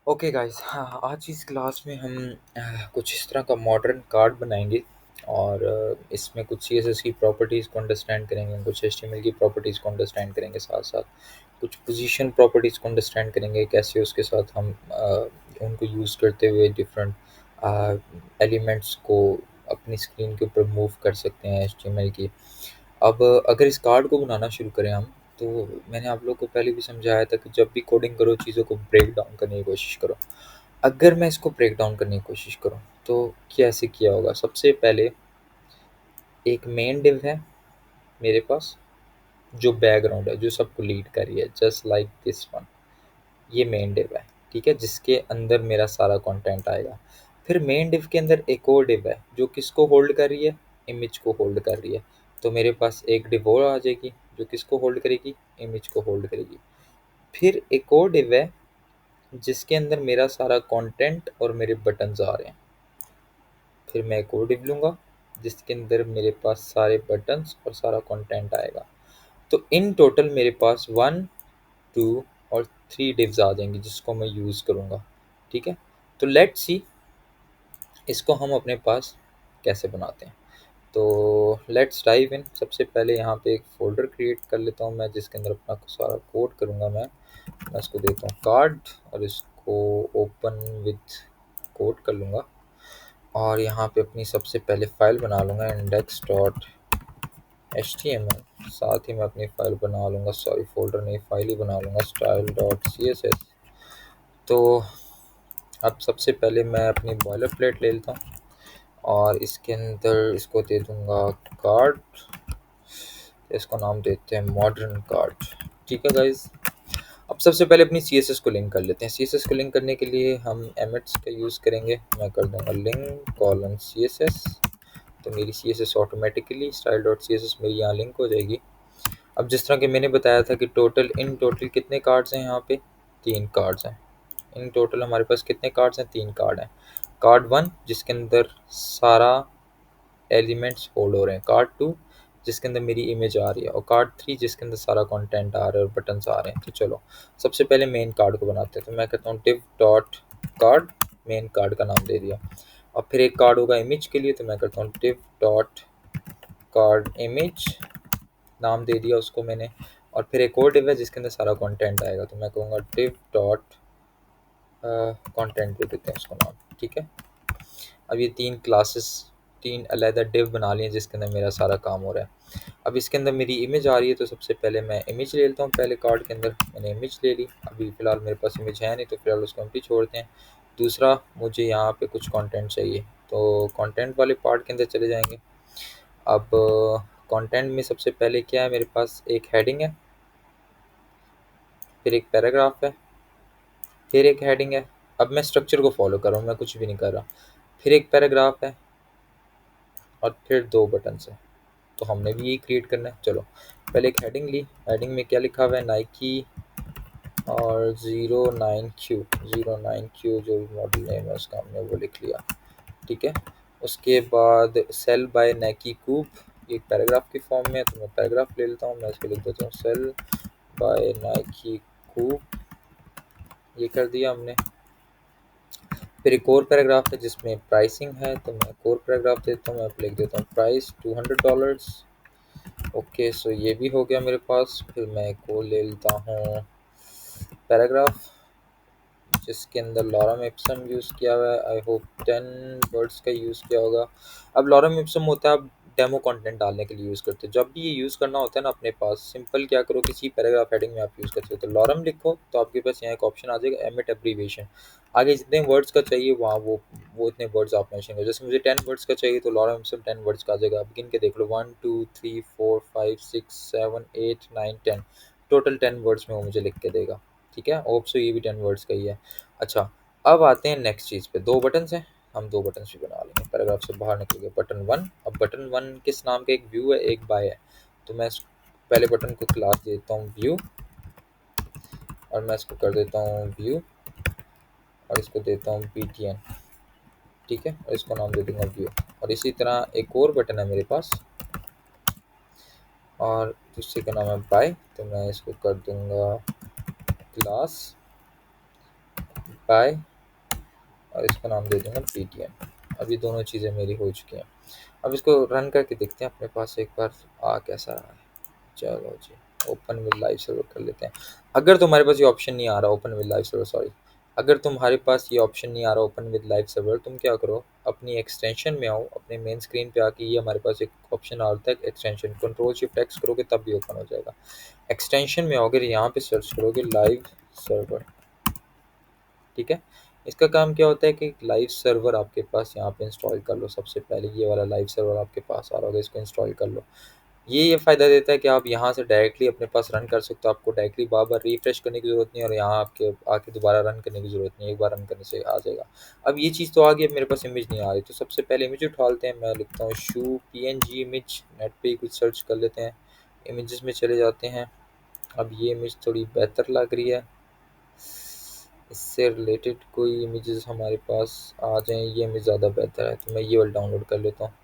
Okay guys, हाँ, आज इस क्लास में हम कुछ इस तरह का मॉडर्न कार्ड बनाएंगे और इसमें कुछ सीएसएस की प्रॉपर्टीज़ को अंडरस्टैंड करेंगे, कुछ एचटीएमएल की प्रॉपर्टीज़ को अंडरस्टैंड करेंगे, साथ साथ कुछ पोजीशन प्रॉपर्टीज़ को अंडरस्टैंड करेंगे, कैसे उसके साथ हम उनको यूज़ करते हुए डिफरेंट एलिमेंट्स को अपनी स्क्रीन के ऊपर मूव कर सकते हैं एचटीएमएल की। अब अगर इस कार्ड को बनाना शुरू करें हम, तो मैंने आप लोग को पहले भी समझाया था कि जब भी कोडिंग करो चीज़ों को ब्रेक डाउन करने की कोशिश करो। अगर मैं इसको ब्रेक डाउन करने की कोशिश करूँ तो कैसे किया होगा? सबसे पहले एक मेन डिव है मेरे पास, जो बैकग्राउंड है, जो सबको लीड कर रही है, जस्ट लाइक दिस वन। ये मेन डिव है, ठीक है, जिसके अंदर मेरा सारा कंटेंट आएगा। फिर मेन डिव के अंदर एक और डिव है जो किसको होल्ड कर रही है? इमेज को होल्ड कर रही है। तो मेरे पास एक डिव और आ जाएगी जो किसको होल्ड करेगी? इमेज को होल्ड करेगी। फिर एक और डिव है जिसके अंदर मेरा सारा कंटेंट और मेरे बटन्स आ रहे हैं। फिर मैं एक और डिव लूँगा जिसके अंदर मेरे पास सारे बटन्स और सारा कंटेंट आएगा। तो इन टोटल मेरे पास 1, 2 और 3 डिव्स आ जाएंगी जिसको मैं यूज़ करूँगा, ठीक है। तो लेट्स सी इसको हम अपने पास कैसे बनाते हैं। तो लेट्स डाइव इन। सबसे पहले यहाँ पे एक फ़ोल्डर क्रिएट कर लेता हूँ मैं, जिसके अंदर अपना सारा कोड करूँगा मैं इसको देता हूँ कार्ड और इसको ओपन विथ कोड कर लूँगा। और यहाँ पे अपनी सबसे पहले फ़ाइल बना लूँगा index dot H T M L. साथ ही मैं अपनी फ़ाइल बना लूँगा, सॉरी फ़ोल्डर नहीं, फ़ाइल ही बना लूँगा, style dot C S S. तो अब सबसे पहले मैं अपनी बॉयलर प्लेट ले लेता हूँ और इसके अंदर इसको दे दूँगा कार्ड। इसको नाम देते हैं मॉडर्न कार्ड, ठीक है गाइज। अब सबसे पहले अपनी सी एस एस को लिंक कर लेते हैं। सी एस एस को लिंक करने के लिए हम एमिट्स का यूज़ करेंगे। मैं कर दूँगा link colon C S S. तो मेरी C S S automatically style dot C S S मेरी यहाँ लिंक हो जाएगी। अब जिस तरह कि मैंने बताया था कि इन टोटल कितने कार्ड्स हैं यहाँ पे? 3 कार्ड्स हैं। इन टोटल हमारे पास कितने कार्ड्स हैं? 3 कार्ड हैं। कार्ड 1 जिसके अंदर सारा एलिमेंट्स होल्ड हो रहे हैं, कार्ड 2 जिसके अंदर मेरी इमेज आ रही है, और कार्ड 3 जिसके अंदर सारा कंटेंट आ रहा है और बटन्स आ रहे हैं। तो चलो सबसे पहले मेन कार्ड को बनाते हैं। तो मैं कहता हूँ div dot card, main card का नाम दे दिया। और फिर एक कार्ड होगा इमेज के लिए, तो मैं करता हूँ div डॉट कार्ड इमेज, नाम दे दिया उसको मैंने। और फिर एक और डिव है जिसके अंदर सारा कंटेंट आएगा, तो मैं कहूँगा div डॉट कंटेंट दे देते हैं उसको नाम, ठीक है। अब ये 3 क्लासेस, 3 अलग डिव बना लिए जिसके अंदर मेरा सारा काम हो रहा है। अब इसके अंदर मेरी इमेज आ रही है, तो सबसे पहले मैं इमेज ले लेता हूँ। पहले कार्ड के अंदर मैंने इमेज ले ली। अभी फ़िलहाल मेरे पास इमेज है नहीं, तो फिलहाल उसको एम्प्टी छोड़ते हैं। दूसरा, मुझे यहाँ पे कुछ कंटेंट चाहिए, तो कंटेंट वाले पार्ट के अंदर चले जाएंगे। अब कंटेंट में सबसे पहले क्या है? मेरे पास एक हेडिंग है, फिर एक पैराग्राफ है, फिर एक हेडिंग है। अब मैं स्ट्रक्चर को फॉलो कर रहा हूँ, मैं कुछ भी नहीं कर रहा। फिर एक पैराग्राफ है और फिर 2 बटन्स हैं। तो हमने भी यही क्रिएट करना है। चलो पहले एक हेडिंग ली। हेडिंग में क्या लिखा हुआ है? नाइकी और 09Q जो भी मॉडल नेम है उसका हमने वो लिख लिया, ठीक है। उसके बाद सेल बाय नाइकी कूप, एक पैराग्राफ की फॉर्म में है, तो मैं पैराग्राफ ले लेता हूँ। मैं इसको लिख देता हूँ सेल बाय नाइकी कूप, ये कर दिया हमने। फिर एक और पैराग्राफ है जिसमें प्राइसिंग है, तो मैं एक और पैराग्राफ देता हूँ। मैं लिख देता हूँ प्राइस $200। ओके, सो ये भी हो गया मेरे पास। फिर मैं एक और ले लेता हूँ पैराग्राफ जिसके अंदर लॉरम इप्सम यूज़ किया हुआ है। आई होप 10 वर्ड्स का यूज़ किया होगा। अब लॉरम इप्सम होता है, आप डेमो कंटेंट डालने के लिए यूज़ करते हो। जब भी ये यूज़ करना होता है ना अपने पास, सिंपल क्या करो, किसी पैराग्राफ हेडिंग में आप यूज़ करते हो तो लॉरम लिखो, तो आपके पास यहाँ एक ऑप्शन आ जाएगा एमिट एब्रीविएशन। आगे जितने वर्ड्स का चाहिए वहाँ वो इतने वर्ड्स आप मेंशन करो। जैसे मुझे 10 वर्ड्स का चाहिए तो लॉरम इप्सम 10 वर्ड्स का आ जाएगा। आप गिन के देख लो, 1 2 3 4 5 6 7 8 9 10, टोटल 10 वर्ड्स में वो मुझे लिख के देगा, ठीक है। होप सो ये भी 10 वर्ड्स का ही है। अच्छा, अब आते हैं नेक्स्ट चीज़ पे। 2 बटन्स हैं, हम 2 बटन्स भी बना लेंगे। पैराग्राफ से बाहर निकल गए, बटन 1। अब बटन 1 किस नाम का? एक व्यू है, एक बाय है। तो मैं पहले बटन को क्लास देता हूँ व्यू, और मैं इसको कर देता हूँ व्यू, और इसको देता हूँ btn, ठीक है, और इसको नाम दे दूँगा व्यू। और इसी तरह एक और बटन है मेरे पास, और दूसरे का नाम है बाय, तो मैं इसको कर दूँगा क्लास पाई और इसका नाम दे दूंगा पेटीएम। अभी दोनों चीज़ें मेरी हो चुकी हैं। अब इसको रन करके देखते हैं अपने पास एक बार आ कैसा रहा है। चलो जी, ओपन विद लाइव सर्वर कर लेते हैं। अगर तुम्हारे पास ये ऑप्शन नहीं आ रहा open with live server, sorry, अगर तुम्हारे पास ये ऑप्शन नहीं आ रहा ओपन विद लाइव सर्वर, तुम क्या करो, अपनी एक्सटेंशन में आओ, अपने मेन स्क्रीन पे आके ये हमारे पास एक ऑप्शन आता है एक्सटेंशन, कंट्रोल शिफ्ट एक्स करोगे तब भी ओपन हो जाएगा। एक्सटेंशन में आओगे, यहाँ पे सर्च करोगे लाइव सर्वर। ठीक है, इसका काम क्या होता है कि लाइव सर्वर आपके पास यहाँ पे इंस्टॉल कर लो। सबसे पहले ये वाला लाइव सर्वर आपके पास आ रहा होगा, इसको इंस्टॉल कर लो। ये फ़ायदा देता है कि आप यहाँ से डायरेक्टली अपने पास रन कर सकते हो, आपको डायरेक्टली बार बार रिफ्रेश करने की ज़रूरत नहीं है और यहाँ आपके आके दोबारा रन करने की ज़रूरत नहीं है, एक बार रन करने से आ जाएगा। अब ये चीज़ तो आ गई, अब मेरे पास इमेज नहीं आ रही, तो सबसे पहले इमेज उठा लेते हैं। मैं लिखता हूँ शू PNG इमेज, नेट पे ही कुछ सर्च कर लेते हैं, इमेजेस में चले जाते हैं। अब ये इमेज थोड़ी बेहतर लग रही है, इससे रिलेटेड कोई इमेजेस हमारे पास आ जाएँ, ये इमेज ज़्यादा बेहतर है, तो मैं ये वाला डाउनलोड कर लेता हूँ।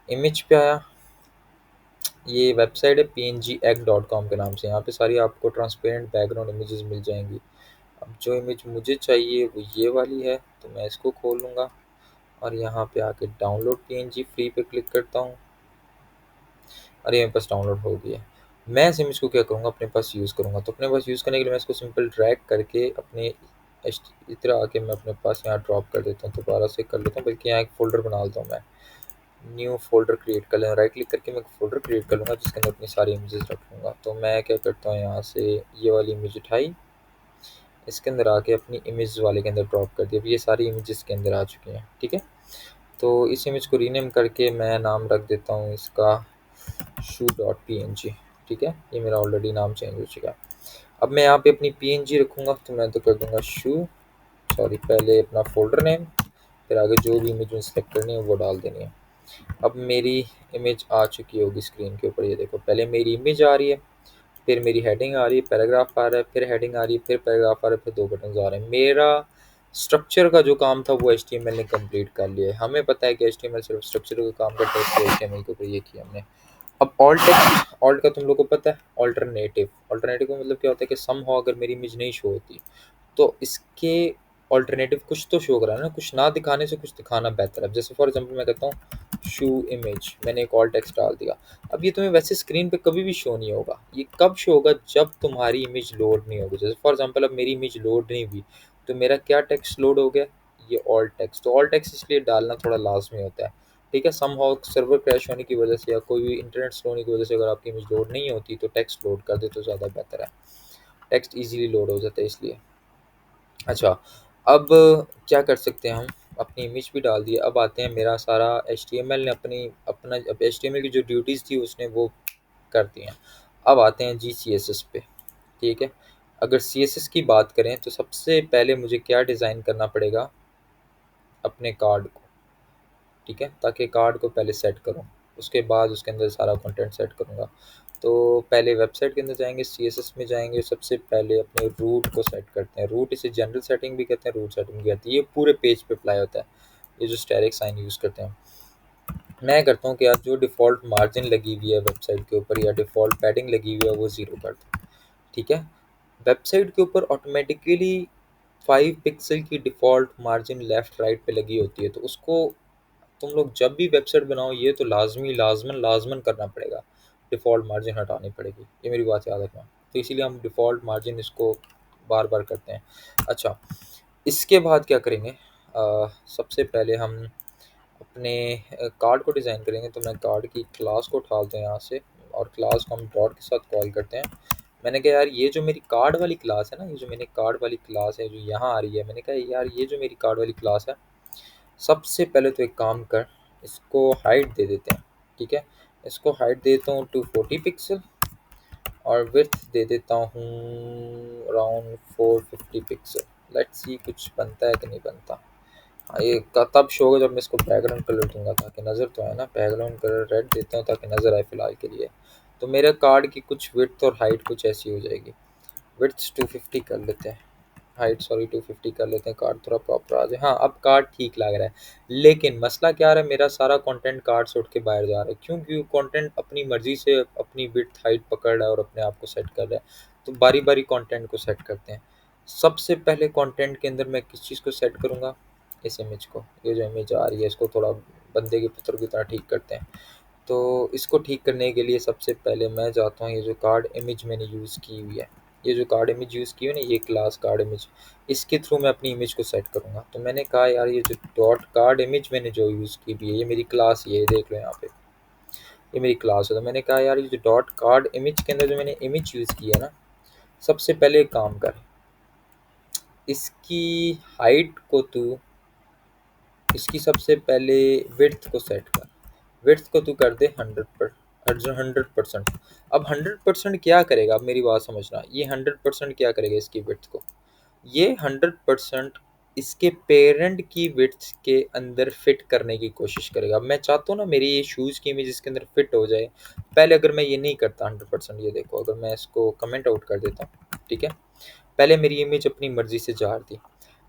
इमेज पे आया, ये वेबसाइट है pngegg.com के नाम से, यहाँ पे सारी आपको ट्रांसपेरेंट बैकग्राउंड इमेजेस मिल जाएंगी। अब जो इमेज मुझे चाहिए वो ये वाली है, तो मैं इसको खोलूँगा और यहाँ पे आके डाउनलोड PNG फ्री पे क्लिक करता हूँ और ये मेरे पास डाउनलोड हो गई है। मैं इस इमेज को क्या करूँगा, अपने पास यूज़ करूँगा, तो अपने पास यूज़ करने के लिए मैं इसको सिंपल ड्रैग करके अपने इस तरह आके मैं अपने पास यहाँ ड्रॉप कर देता हूँ, दोबारा से कर लेता हूँ, बल्कि यहाँ एक फ़ोल्डर बना लेता हूँ मैं। न्यू फ़ोल्डर क्रिएट कर लें, राइट क्लिक करके मैं एक फ़ोल्डर क्रिएट कर लूँगा जिसके अंदर अपनी सारी इमेजेस रख लूँगा। तो मैं क्या करता हूँ, यहाँ से ये वाली इमेज उठाई, इसके अंदर आके अपनी इमेज वाले के अंदर ड्रॉप कर दिया। अब ये सारी इमेजेस के अंदर आ चुकी हैं। ठीक है, तो इस इमेज को रीनेम करके मैं नाम रख देता हूँ इसका shoe.png। ठीक है, ये मेरा ऑलरेडी नाम चेंज हो चुका है। अब मैं यहाँ पे अपनी PNG रखूँगा, तो मैं तो कर दूँगा सॉरी, पहले अपना फ़ोल्डर नेम, फिर आगे जो भी इमेज सेलेक्ट करनी है वो डाल देनी है। अब मेरी इमेज आ चुकी होगी स्क्रीन के ऊपर, ये देखो, पहले मेरी इमेज आ रही है, फिर मेरी हेडिंग आ रही है, पैराग्राफ आ रहा है, फिर हेडिंग आ रही है, फिर पैराग्राफ आ रहा है, फिर दो बटन आ रहे हैं। मेरा स्ट्रक्चर का जो काम था वो HTML ने कंप्लीट कर लिया है। हमें पता है कि HTML सिर्फ स्ट्रक्चर का काम करता है, इसलिए HTML के ऊपर ये किया हमने। अब ऑल्ट का तुम लोग को पता है, ऑल्टरनेटिव। ऑल्टरनेटिव का मतलब क्या होता है कि समहाउ अगर मेरी इमेज नहीं शो होती तो इसके ऑल्टरनेटिव कुछ तो शो करा ना, कुछ ना दिखाने से कुछ दिखाना बेहतर है। जैसे फॉर एग्जांपल मैं कहता हूँ शू इमेज, मैंने एक ऑल टेक्स्ट डाल दिया। अब ये तुम्हें वैसे स्क्रीन पे कभी भी शो नहीं होगा, ये कब शो होगा, जब तुम्हारी इमेज लोड नहीं होगी। जैसे फॉर एग्जांपल अब मेरी इमेज लोड नहीं हुई, तो मेरा क्या टेक्स्ट लोड हो गया, ये ऑल टेक्स्ट। तो ऑल टेक्स्ट इसलिए डालना थोड़ा लाजमी होता है। ठीक है, समहाउ सर्वर क्रैश होने की वजह से या कोई भी इंटरनेट स्लो होने की वजह से अगर आपकी इमेज लोड नहीं होती तो टेक्स्ट लोड कर दे तो ज़्यादा बेहतर है, टेक्स्ट ईजिली लोड हो जाता है इसलिए। अच्छा, अब क्या कर सकते हैं हम, अपनी इमेज भी डाल दी, अब आते हैं मेरा सारा HTML ने अब HTML की जो ड्यूटीज़ थी उसने वो कर दी हैं। अब आते हैं जी CSS पे। ठीक है, अगर CSS की बात करें तो सबसे पहले मुझे क्या डिज़ाइन करना पड़ेगा, अपने कार्ड को। ठीक है, ताकि कार्ड को पहले सेट करूँ, उसके बाद उसके अंदर सारा कंटेंट सेट करूँगा। तो पहले वेबसाइट के अंदर जाएंगे, CSS में जाएंगे, सबसे पहले अपने रूट को सेट करते हैं। रूट इसे जनरल सेटिंग भी कहते हैं, रूट सेटिंग भी कहते हैं, ये पूरे पेज पे अप्लाई होता है, ये जो स्टैटिक साइन यूज़ करते हैं। मैं करता हूँ कि आप जो डिफ़ॉल्ट मार्जिन लगी हुई है वेबसाइट के ऊपर या डिफ़ॉल्ट पैडिंग लगी हुई है वो ज़ीरो कर दूँ। ठीक है, वेबसाइट के ऊपर ऑटोमेटिकली 5 पिक्सल की डिफ़ॉल्ट मार्जिन लेफ़्ट राइट पे लगी होती है, तो उसको तुम लोग जब भी वेबसाइट बनाओ ये तो लाजमन लाजमन करना पड़ेगा, डिफ़ॉल्ट मार्जिन हटानी पड़ेगी, ये मेरी बात याद रखना। तो इसीलिए हम डिफ़ॉल्ट मार्जिन इसको बार बार करते हैं। अच्छा, इसके बाद क्या करेंगे, सबसे पहले हम अपने कार्ड को डिज़ाइन करेंगे। तो मैं कार्ड की क्लास को उठाते हैं यहाँ से और क्लास को हम डॉट के साथ कॉल करते हैं। मैंने कहा यार ये जो मेरी कार्ड वाली क्लास है ना, ये जो मैंने कार्ड वाली क्लास है जो यहाँ आ रही है, मैंने कहा यार ये जो मेरी कार्ड वाली क्लास है, सबसे पहले तो एक काम कर, इसको हाइट दे देते हैं। ठीक है, इसको हाइट देता हूँ 240 पिक्सल और विड्थ दे देता हूँ अराउंड 450 पिक्सल। लेट्स सी कुछ बनता है कि नहीं बनता। हाँ, ये तब शो होगा जब मैं इसको बैकग्राउंड कलर दूंगा, ताकि नज़र तो आए ना। बैकग्राउंड कलर रेड देता हूँ ताकि नज़र आए फ़िलहाल के लिए। तो मेरे कार्ड की कुछ विड्थ और हाइट कुछ ऐसी हो जाएगी। विड्थ 250 कर लेते हैं, हाइट सॉरी 250 कर लेते हैं, कार्ड थोड़ा प्रॉपर आ जाए। हाँ, अब कार्ड ठीक लग रहा है, लेकिन मसला क्या आ रहा है, मेरा सारा कंटेंट कार्ड से उठ के बाहर जा रहा है। क्यों? क्योंकि कंटेंट अपनी मर्जी से अपनी विड्थ हाइट पकड़ रहा है और अपने आप को सेट कर रहा है। तो बारी बारी कंटेंट को सेट करते हैं। सबसे पहले कंटेंट के अंदर मैं किस चीज़ को सेट करूँगा, इस इमेज को। ये जो इमेज आ रही है इसको थोड़ा बंदे के पुत्र की तरह ठीक करते हैं। तो इसको ठीक करने के लिए सबसे पहले मैं चाहता हूँ ये जो कार्ड इमेज मैंने यूज़ की हुई है, ये जो कार्ड इमेज यूज़ की हुई है ना, ये क्लास कार्ड इमेज, इसके थ्रू मैं अपनी इमेज को सेट करूँगा। तो मैंने कहा यार ये जो डॉट कार्ड इमेज मैंने जो यूज़ की हुई है, ये मेरी क्लास ही है, ये देख लो यहाँ पे, ये मेरी क्लास है। तो मैंने कहा यार ये जो डॉट कार्ड इमेज के अंदर जो मैंने इमेज यूज़ की है ना, सबसे पहले एक काम कर, इसकी हाइट को तू, इसकी सबसे पहले विड्थ को सेट कर, विड्थ को तू कर दे 100%। अब 100% क्या करेगा, अब मेरी बात समझना, ये 100% क्या करेगा इसकी विड्थ को, ये 100% इसके पेरेंट की विड्थ के अंदर फिट करने की कोशिश करेगा। अब मैं चाहता हूँ ना मेरी ये शूज़ की इमेज इसके अंदर फिट हो जाए। पहले अगर मैं ये नहीं करता 100%, ये देखो अगर मैं इसको कमेंट आउट कर देता हूँ, ठीक है, पहले मेरी इमेज अपनी मर्जी से जा रही थी,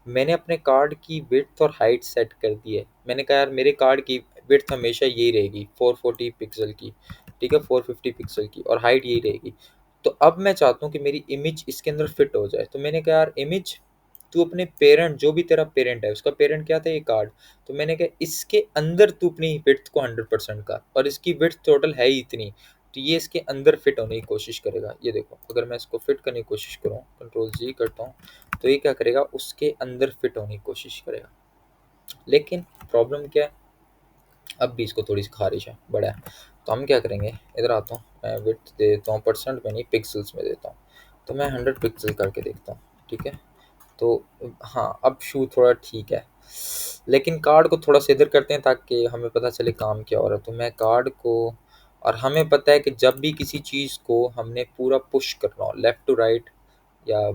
मैंने अपने कार्ड की विड्थ और हाइट सेट कर दी है। मैंने कहा यार मेरे कार्ड की विड्थ हमेशा यही रहेगी 440 पिक्सल की, ठीक है, 450 पिक्सल की, और हाइट यही रहेगी। तो अब मैं चाहता हूँ कि मेरी इमेज इसके अंदर फिट हो जाए। तो मैंने कहा यार इमेज, तू अपने पेरेंट, जो भी तेरा पेरेंट है उसका पेरेंट क्या था, ये कार्ड, तो मैंने कहा इसके अंदर तू अपनी विड्थ को 100% कर, और इसकी विड्थ टोटल है ही इतनी, तो ये इसके अंदर फिट होने की कोशिश करेगा। ये देखो अगर मैं इसको फिट करने की कोशिश करूँ, कंट्रोल जी करता हूँ, तो ये क्या करेगा, उसके अंदर फिट होने की कोशिश करेगा। लेकिन प्रॉब्लम क्या है, अब भी इसको थोड़ी सी खारिश है, बड़ा है। तो हम क्या करेंगे, इधर आता हूँ, मैं विड्थ दे देता हूँ परसेंट में नहीं पिक्सल्स में देता हूँ। तो मैं 100 पिक्सल करके देखता हूँ, ठीक है। तो हाँ अब शू थोड़ा ठीक है, लेकिन कार्ड को थोड़ा सा इधर करते हैं ताकि हमें पता चले काम क्या हो रहा है। तो मैं कार्ड को, और हमें पता है कि जब भी किसी चीज़ को हमने पूरा पुश करना हो, लेफ़्ट टू राइट या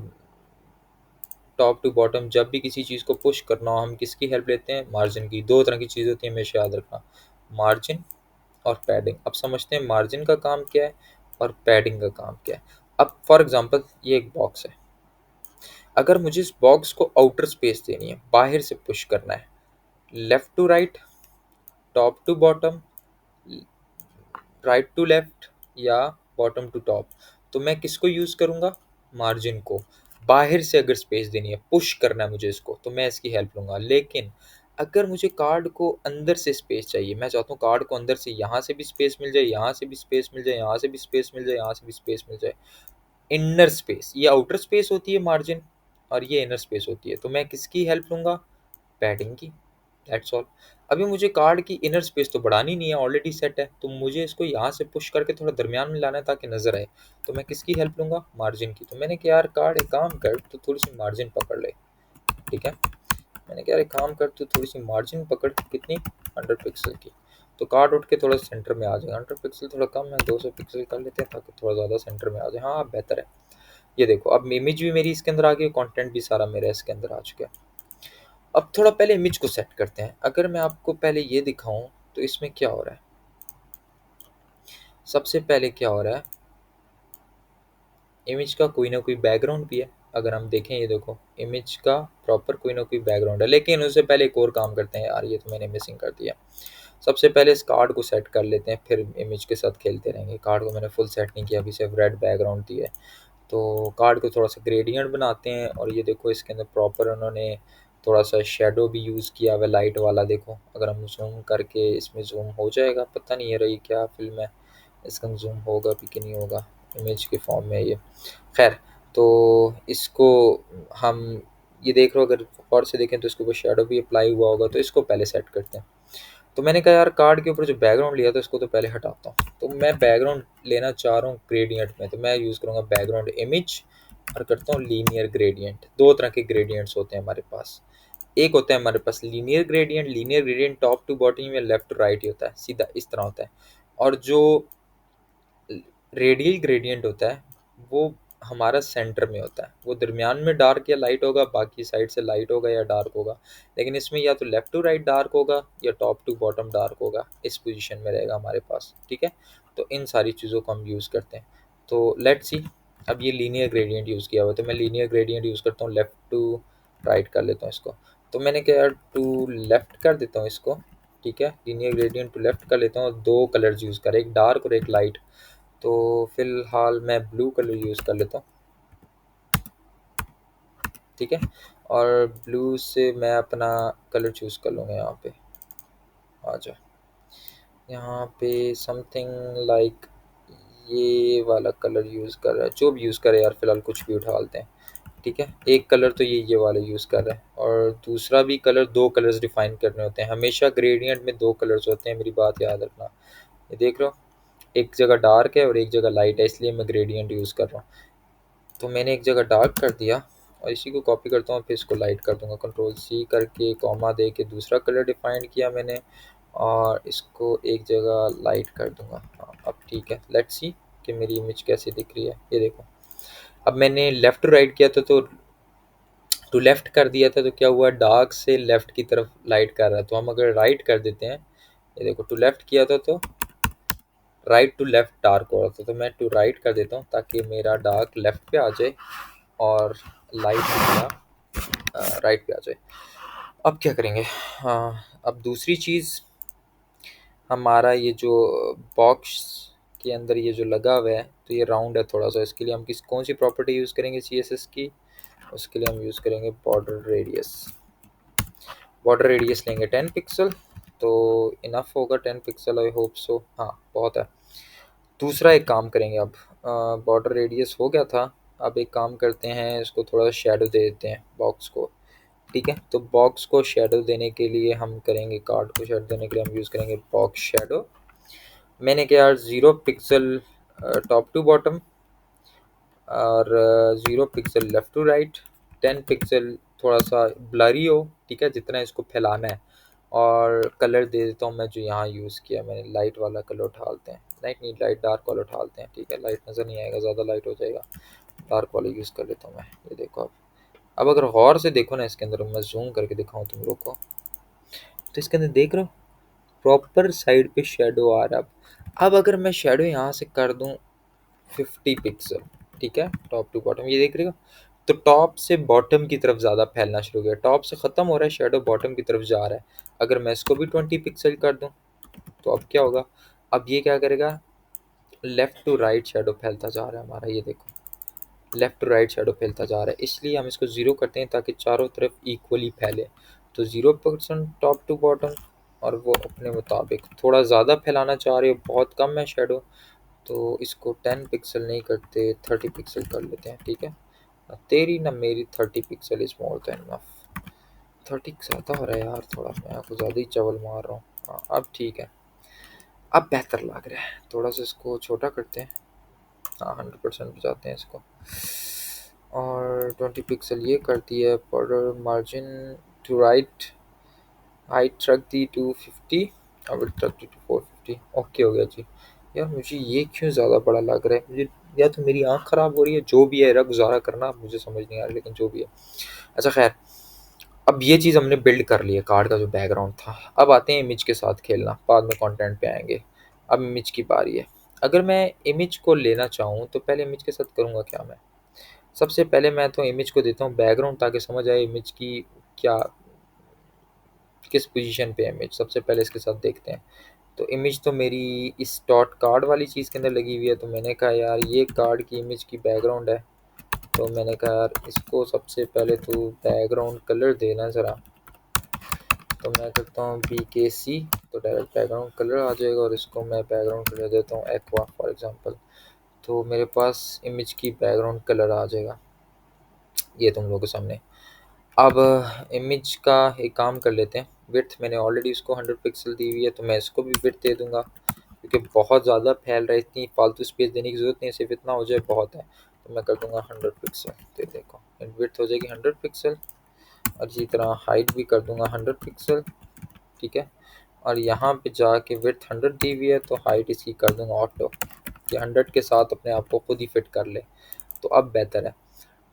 टॉप टू बॉटम, जब भी किसी चीज़ को पुश करना हो हम किसकी हेल्प लेते हैं, मार्जिन की। दो तरह की चीज़ होती है, हमेशा याद रखना, मार्जिन और पैडिंग। अब समझते हैं मार्जिन का काम क्या है और पैडिंग का काम क्या है। अब फॉर एग्जांपल ये एक बॉक्स है, अगर मुझे इस बॉक्स को आउटर स्पेस देनी है, बाहर से पुश करना है, left to right, top to bottom, right to left या बॉटम टू टॉप, तो मैं किसको यूज़ करूँगा, मार्जिन को। बाहर से अगर स्पेस देनी है, पुश करना है मुझे इसको, तो मैं इसकी हेल्प लूँगा। लेकिन अगर मुझे कार्ड को अंदर से स्पेस चाहिए, मैं चाहता हूँ कार्ड को अंदर से, यहाँ से भी स्पेस मिल जाए, यहाँ से भी स्पेस मिल जाए, यहाँ से भी स्पेस मिल जाए, यहाँ से भी स्पेस मिल जाए, इनर स्पेस, ये आउटर स्पेस होती है मार्जिन, और ये इनर स्पेस होती है। तो मैं किसकी हेल्प लूँगा, पैडिंग की, दैट्स ऑल। अभी मुझे कार्ड की इनर स्पेस तो बढ़ानी नहीं है, ऑलरेडी सेट है, तो मुझे इसको यहाँ से पुश करके थोड़ा दरमियान में लाना है ताकि नज़र आए। तो मैं किसकी हेल्प लूँगा, मार्जिन की। तो मैंने कहा यार कार्ड एक काम कर, तो थोड़ी सी मार्जिन पकड़ ले, ठीक है। मैंने कहा यार एक काम कर, तो थोड़ी सी मार्जिन पकड़, कितनी, 100 पिक्सल की। तो कार्ड उठ के थोड़ा सेंटर में आ जाएगा। 100 पिक्सल थोड़ा कम है, 200 पिक्सल कर लेते हैं ताकि थोड़ा ज़्यादा सेंटर में आ जाए। हाँ बेहतर है। ये देखो अब इमेज भी मेरी इसके अंदर आ गई, कंटेंट भी सारा मेरा इसके अंदर आ चुका है। अब थोड़ा पहले इमेज को सेट करते हैं। अगर मैं आपको पहले ये दिखाऊं तो इसमें क्या हो रहा है, सबसे पहले क्या हो रहा है, इमेज का कोई ना कोई बैकग्राउंड भी है। अगर हम देखें, ये देखो इमेज का प्रॉपर कोई ना कोई बैकग्राउंड है। लेकिन उससे पहले एक और काम करते हैं, यार ये तो मैंने मिसिंग कर दिया। सबसे पहले इस कार्ड को सेट कर लेते हैं, फिर इमेज के साथ खेलते रहेंगे। कार्ड को मैंने फुल सेट नहीं किया, अभी सिर्फ रेड बैकग्राउंड दिया है। तो कार्ड को थोड़ा सा ग्रेडियंट बनाते हैं, और ये देखो इसके अंदर प्रॉपर उन्होंने थोड़ा सा शेडो भी यूज़ किया हुआ, लाइट वाला। देखो अगर हम जूम करके, इसमें जूम हो जाएगा, पता नहीं है रही क्या फिल्म है, इसका जूम होगा भी कि नहीं होगा, इमेज के फॉर्म में है ये। खैर, तो इसको हम, ये देख रहे हो, अगर और से देखें तो इसके ऊपर शेडो भी अप्लाई हुआ होगा, तो इसको पहले सेट करते हैं। तो मैंने कहा यार कार्ड के ऊपर जो बैकग्राउंड लिया था इसको तो पहले हटाता हूँ। तो मैं बैकग्राउंड लेना चाह रहा हूँ ग्रेडियंट में, तो मैं यूज़ करूँगा बैकग्राउंड इमेज, और करता हूँ लीनियर ग्रेडियंट। दो तरह के ग्रेडियंट्स होते हैं हमारे पास। एक होता है हमारे पास linear gradient, linear gradient top to bottom या लेफ्ट टू राइट ही होता है, सीधा इस तरह होता है। और जो रेडियल ग्रेडियंट होता है वो हमारा सेंटर में होता है, वो दरमियान में डार्क या लाइट होगा, बाकी साइड से लाइट होगा या डार्क होगा। लेकिन इसमें या तो लेफ्ट टू राइट डार्क होगा या टॉप टू बॉटम डार्क होगा, इस पोजीशन में रहेगा हमारे पास, ठीक है। तो इन सारी चीज़ों को हम यूज़ करते हैं। तो लेट्स सी, अब ये लीनियर ग्रेडियंट यूज़ किया हुआ है, तो मैं लीनियर ग्रेडियंट यूज़ करता हूँ, लेफ्ट टू राइट कर लेता हूँ इसको। तो मैंने क्या, टू लेफ्ट कर देता हूँ इसको, ठीक है, लीनियर ग्रेडियंट टू लेफ्ट कर लेता हूँ। दो कलर्स यूज़ करें, एक डार्क और एक लाइट। तो फ़िलहाल मैं ब्लू कलर यूज़ कर लेता हूँ। ठीक है। और ब्लू से मैं अपना कलर चूज़ कर लूँगा। यहाँ पे आ जाओ, यहाँ पे समथिंग लाइक ये वाला कलर यूज़ कर रहा है, जो भी यूज़ करे यार, फ़िलहाल कुछ भी उठा लेते हैं। ठीक है, एक कलर तो ये वाला यूज़ कर रहा है, और दूसरा भी कलर, दो कलर्स डिफाइन करने होते हैं हमेशा। ग्रेडियंट में दो कलर्स होते हैं, मेरी बात याद रखना। ये देख लो, एक जगह डार्क है और एक जगह लाइट है, इसलिए मैं ग्रेडियंट यूज़ कर रहा हूँ। तो मैंने एक जगह डार्क कर दिया और इसी को कॉपी करता हूँ, फिर इसको लाइट कर दूंगा। कंट्रोल सी करके कॉमा दे के दूसरा कलर डिफाइन किया मैंने, और इसको एक जगह लाइट कर दूंगा। हाँ, अब ठीक है, लेट्स सी कि मेरी इमेज कैसी दिख रही है। ये देखो, अब मैंने लेफ़्ट टू राइट किया था, तो टू लेफ़्ट कर दिया था, तो क्या हुआ, डार्क से लेफ़्ट की तरफ लाइट कर रहा है। तो हम अगर राइट कर देते हैं, ये देखो, टू लेफ़्ट किया था तो राइट टू लेफ़्ट डार्क हो रहा था, तो मैं टू राइट कर देता हूँ ताकि मेरा डार्क लेफ़्ट पे आ जाए और लाइट मेरा राइट पे आ जाए। अब क्या करेंगे, अब दूसरी चीज़, हमारा ये जो बॉक्स के अंदर ये जो लगा हुआ है, तो ये राउंड है थोड़ा सा, इसके लिए हम कौन सी प्रॉपर्टी यूज़ करेंगे CSS की, उसके लिए हम यूज़ करेंगे बॉर्डर रेडियस। बॉर्डर रेडियस लेंगे 10 पिक्सल, तो इनफ होगा 10 पिक्सल, आई होप सो, हाँ बहुत है। दूसरा एक काम करेंगे, अब बॉर्डर रेडियस हो गया था, अब एक काम करते हैं, इसको थोड़ा शेडो दे देते हैं बॉक्स को। ठीक है, तो बॉक्स को शेडो देने के लिए हम करेंगे, कार्ड को शेडो देने के लिए हम यूज़ करेंगे बॉक्स शेडो। मैंने क्या यार, 0 पिक्सल टॉप टू बॉटम, और 0 pixel left to right, 10 pixel थोड़ा सा ब्लरी हो, ठीक है, जितना इसको फैलाना है। और कलर दे देता हूँ मैं, जो यहाँ यूज़ किया मैंने, लाइट वाला कलर उठा लेते हैं, लाइट नहीं, लाइट डार्क वाला उठा लेते हैं। ठीक है, लाइट नज़र नहीं आएगा, ज़्यादा लाइट हो जाएगा, डार्क वाला यूज़ कर लेता हूँ मैं। ये देखो, अब अगर गौर से देखो ना इसके अंदर, मैं जूम करके दिखाऊँ तुम लोग को, तो इसके अंदर देख रहे हो प्रॉपर साइड पे शेडो आ रहा है। अब अगर मैं शेडो यहाँ से कर दूँ 50 पिक्सल, ठीक है, टॉप टू बॉटम, ये देख रहे हो, तो टॉप से बॉटम की तरफ ज़्यादा फैलना शुरू हो गया, टॉप से ख़त्म हो रहा है, शेडो बॉटम की तरफ जा रहा है। अगर मैं इसको भी 20 पिक्सल कर दूँ, तो अब क्या होगा, अब ये क्या करेगा, लेफ़्ट टू राइट शेडो फैलता जा रहा है हमारा। ये देखो, लेफ़्ट टू राइट शेडो फैलता जा रहा है, इसलिए हम इसको ज़ीरो करते हैं ताकि चारों तरफ इक्वली फैले। तो 0% टॉप टू बॉटम, और वो अपने मुताबिक थोड़ा ज़्यादा फैलाना चाह रहे हो, बहुत कम है शेडो, तो इसको 10 पिक्सल नहीं करते, 30 पिक्सल कर लेते हैं। ठीक है, ना तेरी ना मेरी, 30 pixel is more than enough. 30 ज़्यादा हो रहा है यार, थोड़ा मैं आपको ज़्यादा ही चवल मार रहा हूँ। हाँ, अब ठीक है, अब बेहतर लग रहा है, थोड़ा सा इसको छोटा करते हैं। हाँ, 100% बचाते हैं इसको, और 20 पिक्सल ये करती है। Border margin to right, height रख दी 250, और विड्थ रख दी 450। ओके हो गया जी। यार मुझे ये क्यों ज़्यादा बड़ा लग रहा है मुझे, या तो मेरी आँख ख़राब हो रही है, जो भी है, रब गुज़ारा करना, मुझे समझ नहीं आ रहा, लेकिन जो भी है। अच्छा खैर, अब ये चीज़ हमने बिल्ड कर ली है, कार्ड का जो बैकग्राउंड था। अब आते हैं इमेज के साथ खेलना, बाद में कंटेंट पे आएंगे। अब इमेज की बारी है। अगर मैं इमेज को लेना चाहूँ, तो पहले इमेज के साथ करूँगा क्या मैं, सबसे पहले मैं तो इमेज को देता हूँ बैकग्राउंड, ताकि समझ आए इमेज की क्या, किस पोजीशन पे है इमेज, सबसे पहले इसके साथ देखते हैं। तो इमेज तो मेरी इस डॉट कार्ड वाली चीज़ के अंदर लगी हुई है, तो मैंने कहा यार ये कार्ड की इमेज की बैकग्राउंड है, तो मैंने कहा यार इसको सबसे पहले तो बैकग्राउंड कलर देना ज़रा। तो मैं करता हूँ BKC, तो डायरेक्ट बैकग्राउंड कलर आ जाएगा, और इसको मैं बैकग्राउंड कलर देता हूँ एक्वा फॉर एग्जांपल। तो मेरे पास इमेज की बैकग्राउंड कलर आ जाएगा, ये तुम लोगों के सामने। अब इमेज का एक काम कर लेते हैं, विड्थ मैंने ऑलरेडी इसको 100 पिक्सल दी हुई है, तो मैं इसको भी विड्थ दे दूंगा, क्योंकि बहुत ज़्यादा फैल रहा है, इतनी फालतू स्पेस देने की ज़रूरत नहीं है, सिर्फ इतना हो जाए बहुत है। तो मैं कर दूंगा 100 पिक्सल, तो देखो विड्थ हो जाएगी 100 पिक्सल, और इसी तरह हाइट भी कर दूंगा 100 पिक्सल। ठीक है, और यहाँ पे जाके विड्थ 100 दी हुई है, तो हाइट इसकी कर दूंगा ऑटो, कि 100 के साथ अपने आप को खुद ही फिट कर ले। तो अब बेहतर है।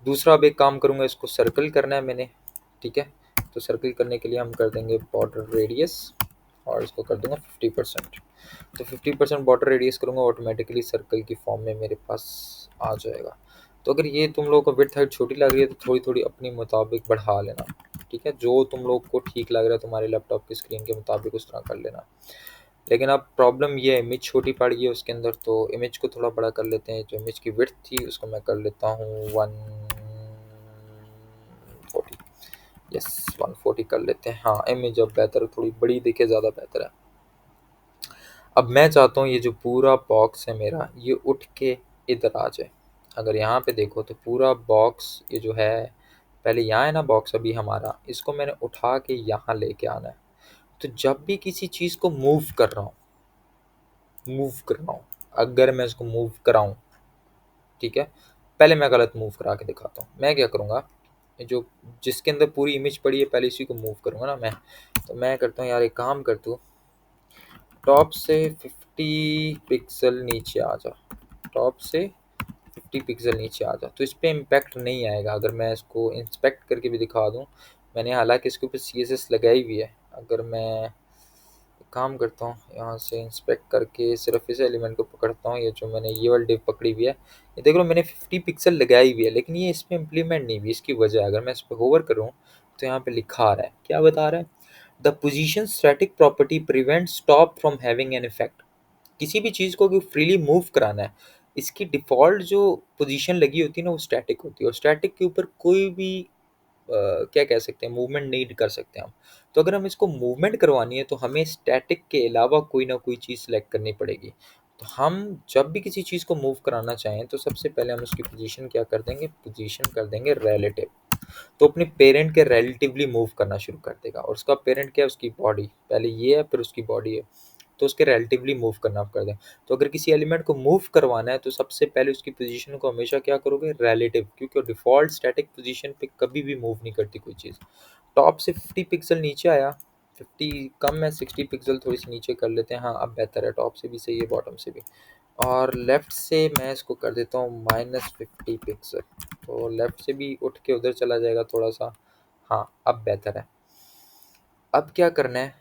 दूसरा अब एक काम करूँगा, इसको सर्कल करना है मैंने। ठीक है, तो सर्कल करने के लिए हम कर देंगे बॉर्डर रेडियस, और इसको कर दूंगा 50%। तो 50% बॉर्डर रेडियस करूँगा, ऑटोमेटिकली सर्कल की फॉर्म में मेरे पास आ जाएगा। तो अगर ये तुम लोगों को विड्थ हाइट छोटी लग रही है, तो थोड़ी थोड़ी अपनी मुताबिक बढ़ा लेना। ठीक है, जो तुम लोग को ठीक लग रहा है तुम्हारे लैपटॉप की स्क्रीन के मुताबिक, उस तरह कर लेना। लेकिन अब प्रॉब्लम ये है, इमेज छोटी पड़ गई है उसके अंदर, तो इमेज को थोड़ा बड़ा कर लेते हैं। जो इमेज की विड्थ थी उसको मैं कर लेता हूँ 1 यस 140 कर लेते हैं। हाँ, इमेज अब बेहतर, थोड़ी बड़ी दिखे, ज़्यादा बेहतर है। अब मैं चाहता हूँ ये जो पूरा बॉक्स है मेरा, ये उठ के इधर आ जाए। अगर यहाँ पे देखो तो पूरा बॉक्स ये जो है, पहले यहाँ है ना बॉक्स अभी हमारा, इसको मैंने उठा के यहाँ लेके आना है। तो जब भी किसी चीज़ को मूव कर रहा हूँ, अगर मैं इसको मूव कराऊँ, ठीक है, पहले मैं गलत मूव करा के दिखाता हूँ। मैं क्या करूँगा, जो जिसके अंदर पूरी इमेज पड़ी है पहले इसी को मूव करूँगा ना मैं। तो मैं करता हूँ यार, एक काम कर तू, टॉप से 50 पिक्सल नीचे आ जा, टॉप से 50 पिक्सल नीचे आ जा, तो इस पे इम्पैक्ट नहीं आएगा। अगर मैं इसको इंस्पेक्ट करके भी दिखा दूँ, मैंने हालांकि इसके ऊपर CSS लगाई हुई है। अगर मैं काम करता हूँ, यहाँ से इंस्पेक्ट करके सिर्फ इस एलिमेंट को पकड़ता हूँ, ये जो मैंने ये वाली डिव पकड़ी हुई है, ये देख लो मैंने 50 पिक्सल लगाई हुई है, लेकिन ये इस पर इम्प्लीमेंट नहीं हुई। इसकी वजह, अगर मैं इस पर होवर करूँ तो यहाँ पे लिखा आ रहा है, क्या बता रहा है, the position static property prevents top from having an effect. किसी भी चीज़ को अगर फ्रीली मूव कराना है, इसकी डिफ़ॉल्ट जो पोजीशन लगी होती है ना वो स्टैटिक होती है, और स्टैटिक के ऊपर कोई भी क्या कह सकते हैं, मूवमेंट नहीं कर सकते हम। तो अगर हम इसको मूवमेंट करवानी है तो हमें स्टैटिक के अलावा कोई ना कोई चीज़ सेलेक्ट करनी पड़ेगी। तो हम जब भी किसी चीज़ को मूव कराना चाहें तो सबसे पहले हम उसकी पोजीशन क्या कर देंगे, पोजीशन कर देंगे रिलेटिव। तो अपने पेरेंट के रिलेटिवली मूव करना शुरू कर देगा, और उसका पेरेंट क्या है, उसकी बॉडी, पहले ये है फिर उसकी बॉडी है, तो उसके रिलेटिवली मूव करना आप कर दें। तो अगर किसी एलिमेंट को मूव करवाना है तो सबसे पहले उसकी पोजीशन को हमेशा क्या करोगे, रिलेटिव, क्योंकि डिफ़ॉल्ट स्टैटिक पोजीशन पे कभी भी मूव नहीं करती कोई चीज़। टॉप से 50 पिक्सल नीचे आया, 50 कम है, 60 पिक्सल थोड़ी सी नीचे कर लेते हैं। हाँ, अब बेहतर है, टॉप से भी सही है, बॉटम से भी। और लेफ़्ट से मैं इसको कर देता हूँ -50 पिक्सल, तो लेफ़्ट से भी उठ के उधर चला जाएगा थोड़ा सा। हाँ, अब बेहतर है। अब क्या करना है,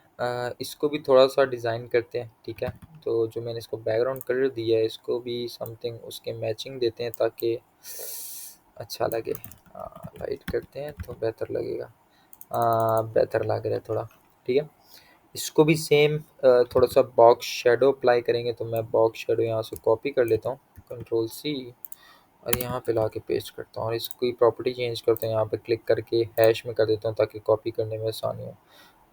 इसको भी थोड़ा सा डिज़ाइन करते हैं, ठीक है। तो जो मैंने इसको बैकग्राउंड कलर दिया है, इसको भी समथिंग उसके मैचिंग देते हैं ताकि अच्छा लगे। लाइट करते हैं तो बेहतर लगेगा। बेहतर लग रहा है थोड़ा, ठीक है। इसको भी सेम थोड़ा सा बॉक्स शेडो अप्लाई करेंगे, तो मैं बॉक्स शेडो यहाँ से कॉपी कर लेता हूँ, Ctrl+C, और यहाँ पे ला के पेस्ट करता हूँ, और इसकी प्रॉपर्टी चेंज करते हैं, यहाँ पे क्लिक करके हैश में कर देता हूँ ताकि कॉपी करने में आसानी हो।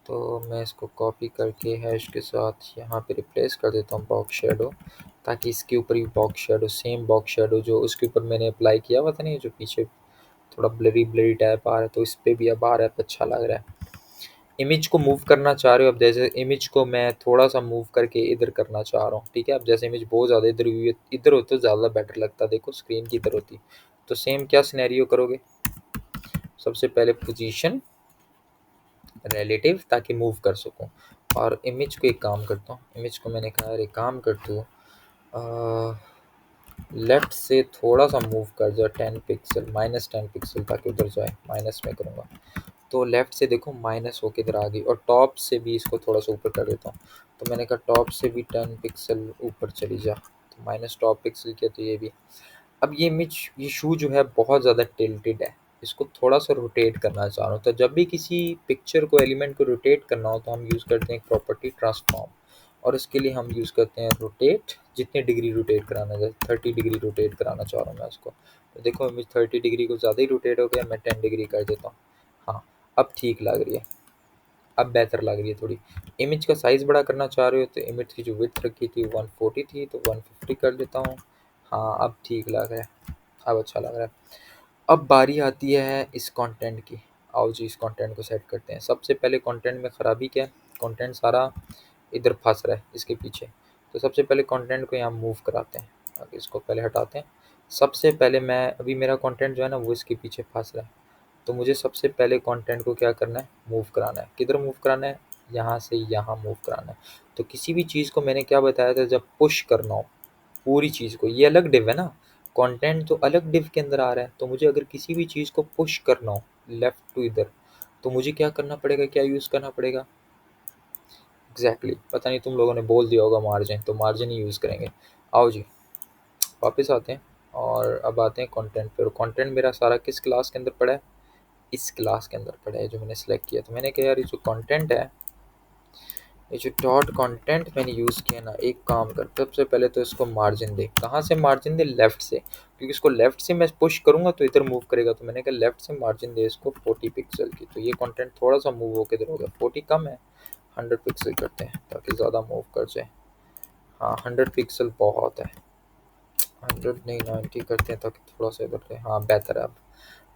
तो मैं इसको कॉपी करके हैश के साथ यहाँ पे रिप्लेस कर देता हूँ बॉक्स शेडो, ताकि इसके ऊपर भी box shadow, same box shadow जो उसके ऊपर मैंने अप्लाई किया हुआ था नहीं, जो पीछे थोड़ा ब्लरी ब्लरी टाइप आ रहा है, तो इस पे भी अब आ रहा है, तो अच्छा लग रहा है। इमेज को मूव करना चाह रहे हो, अब जैसे इमेज को मैं थोड़ा सा मूव करके इधर करना चाह रहा हूँ, ठीक है। अब जैसे इमेज बहुत ज़्यादा इधर हुई है, इधर होती तो ज़्यादा बेटर लगता, देखो स्क्रीन की इधर होती। तो सेम क्या सिनेरियो करोगे, सबसे पहले पोजीशन रिलेटिव ताकि मूव कर सकूं, और इमेज को एक काम करता हूँ, इमेज को मैंने कहा यार एक काम कर तू, लेफ्ट से थोड़ा सा मूव कर जा 10 पिक्सल, -10 पिक्सल, ताकि उधर जाए, माइनस में करूँगा। तो लेफ्ट से देखो माइनस होके इधर आ गई, और टॉप से भी इसको थोड़ा सा ऊपर कर देता हूँ। तो मैंने कहा टॉप से भी 10 पिक्सल ऊपर चली जा, तो माइनस टॉप पिक्सल किया, तो ये भी। अब ये इमेज, ये शू जो है बहुत ज़्यादा टिल्टेड है, इसको थोड़ा सा रोटेट करना चाह रहा हूँ। तो जब भी किसी पिक्चर को, एलिमेंट को रोटेट करना हो तो हम यूज़ करते हैं प्रॉपर्टी ट्रांसफॉर्म, और इसके लिए हम यूज़ करते हैं रोटेट, जितने डिग्री रोटेट कराना है, जैसे 30 डिग्री रोटेट कराना चाह रहा हूँ मैं उसको। तो देखो इमेज 30 डिग्री को ज़्यादा ही रोटेट हो गया, मैं 10 डिग्री कर देता हूँ। हाँ, अब ठीक लग रही है, अब बेहतर लग रही है थोड़ी। इमेज का साइज़ बड़ा करना चाह रहे हो तो इमेज की जो विड्थ रखी थी 140 थी, तो 150 कर देता हूँ। हाँ, अब ठीक लग रहा है, अब अच्छा लग रहा है। अब बारी आती है इस कंटेंट की। आओ जी, इस कंटेंट को सेट करते हैं। सबसे पहले कंटेंट में ख़राबी क्या है, कंटेंट सारा इधर फंस रहा है इसके पीछे। तो सबसे पहले कंटेंट को यहाँ मूव कराते हैं, अब इसको पहले हटाते हैं। सबसे पहले मैं, अभी मेरा कंटेंट जो है ना वो इसके पीछे फंस रहा है, तो मुझे सबसे पहले कंटेंट को क्या करना है, मूव कराना है। किधर मूव कराना है, यहाँ से यहाँ मूव कराना है। तो किसी भी चीज़ को मैंने क्या बताया था, जब पुश करना हो पूरी चीज़ को, ये अलग डिव है ना, कंटेंट तो अलग डिव के अंदर आ रहा है, तो मुझे अगर किसी भी चीज़ को पुश करना हो लेफ्ट टू इधर, तो मुझे क्या करना पड़ेगा, क्या यूज़ करना पड़ेगा, पता नहीं तुम लोगों ने बोल दिया होगा मार्जिन, तो मार्जिन ही यूज़ करेंगे। आओ जी, वापस आते हैं, और अब आते हैं कंटेंट पे। और कंटेंट मेरा सारा किस क्लास के अंदर पड़ा है, इस क्लास के अंदर पड़ा है जो मैंने सेलेक्ट किया। तो मैंने कहा यार ये जो कंटेंट है, ये जो डॉट कंटेंट मैंने यूज़ किया ना, एक काम कर, सबसे पहले तो इसको मार्जिन दे। कहाँ से मार्जिन दे? लेफ्ट से, क्योंकि इसको लेफ्ट से मैं पुश करूँगा तो इधर मूव करेगा, तो मैंने कहा लेफ्ट से मार्जिन दे इसको 40 पिक्सल की। तो ये कंटेंट थोड़ा सा मूव होकर इधर हो गया, 40 कम है, 100 पिक्सल करते हैं ताकि ज़्यादा मूव कर जाए। हाँ 100 पिक्सल बहुत है, 100 नहीं 90 करते हैं ताकि थोड़ा सा इधर रहे। हाँ बेहतर है।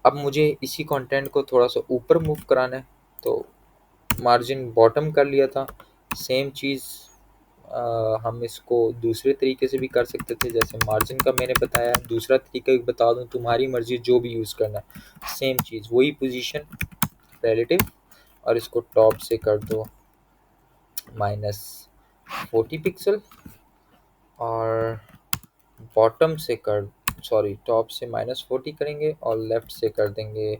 अब मुझे इसी कंटेंट को थोड़ा सा ऊपर मूव कराना है, तो मार्जिन बॉटम कर लिया था। सेम चीज़ हम इसको दूसरे तरीके से भी कर सकते थे, जैसे मार्जिन का मैंने बताया। दूसरा तरीका भी बता दूं, तुम्हारी मर्जी जो भी यूज़ करना है। सेम चीज़, वही पोजीशन, रिलेटिव, और इसको टॉप से कर दो -40 पिक्सल, और बॉटम से कर, सॉरी टॉप से -40 करेंगे और लेफ्ट से कर देंगे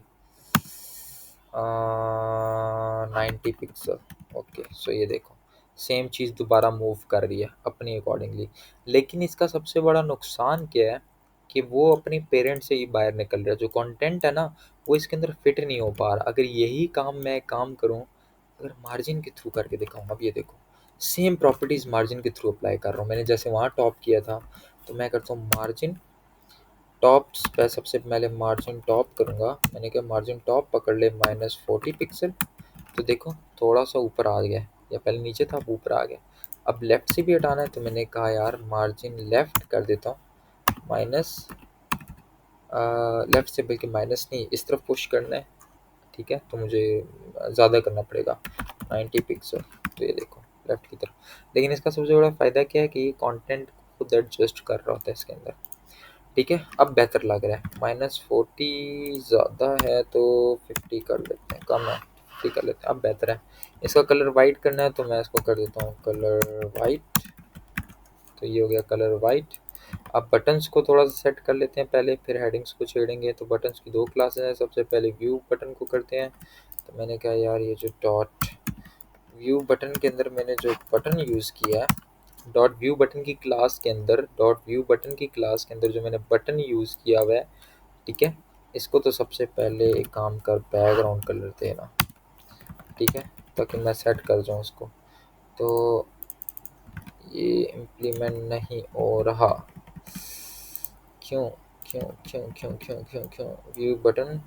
90 पिक्सल। ओके, सो ये देखो सेम चीज़ दोबारा मूव कर रही है अपनी अकॉर्डिंगली। लेकिन इसका सबसे बड़ा नुकसान क्या है कि वो अपने पेरेंट से ही बाहर निकल रहा है। जो कंटेंट है ना, वो इसके अंदर फिट नहीं हो पा रहा। अगर यही काम मैं काम करूँ, अगर मार्जिन के थ्रू करके दिखाऊँ, अब ये देखो सेम प्रॉपर्टीज़ मार्जिन के थ्रू अप्लाई कर रहा हूँ। मैंने जैसे वहाँ टॉप किया था, तो मैं करता हूँ मार्जिन टॉप पे, सबसे पहले मार्जिन टॉप करूँगा। मैंने कहा मार्जिन टॉप पकड़ ले -40 पिक्सल, तो देखो थोड़ा सा ऊपर आ गया, या पहले नीचे था अब ऊपर आ गया। अब लेफ़्ट से भी हटाना है, तो मैंने कहा यार मार्जिन लेफ़्ट कर देता हूँ, माइनस लेफ़्ट से, बल्कि माइनस नहीं, इस तरफ पुश करना है। ठीक है, तो मुझे ज़्यादा करना पड़ेगा 90 पिक्सल। तो ये देखो लेफ़्ट की तरफ। लेकिन इसका सबसे बड़ा फ़ायदा क्या है कि ये कंटेंट खुद एडजस्ट कर रहा होता है इसके अंदर। ठीक है, अब बेहतर लग रहा है। -40 ज़्यादा है तो 50 कर लेते हैं, कम है 50 कर लेते हैं, अब बेहतर है। इसका कलर वाइट करना है, तो मैं इसको कर देता हूँ कलर वाइट। तो ये हो गया कलर वाइट। अब बटन्स को थोड़ा सा सेट कर लेते हैं पहले, फिर हेडिंग्स को छेड़ेंगे। तो बटन्स की दो क्लासेस हैं, सबसे पहले व्यू बटन को करते हैं। तो मैंने कहा यार ये जो डॉट व्यू बटन के अंदर मैंने जो बटन यूज़ किया है, डॉट व्यू बटन की क्लास के अंदर, डॉट व्यू बटन की क्लास के अंदर जो मैंने बटन यूज़ किया हुआ है, ठीक है, इसको तो सबसे पहले एक काम कर, बैकग्राउंड कलर देना। ठीक है, ताकि मैं सेट कर जाऊँ उसको। तो ये इम्प्लीमेंट नहीं हो रहा, क्यों क्यों क्यों क्यों क्यों क्यों क्यों? व्यू बटन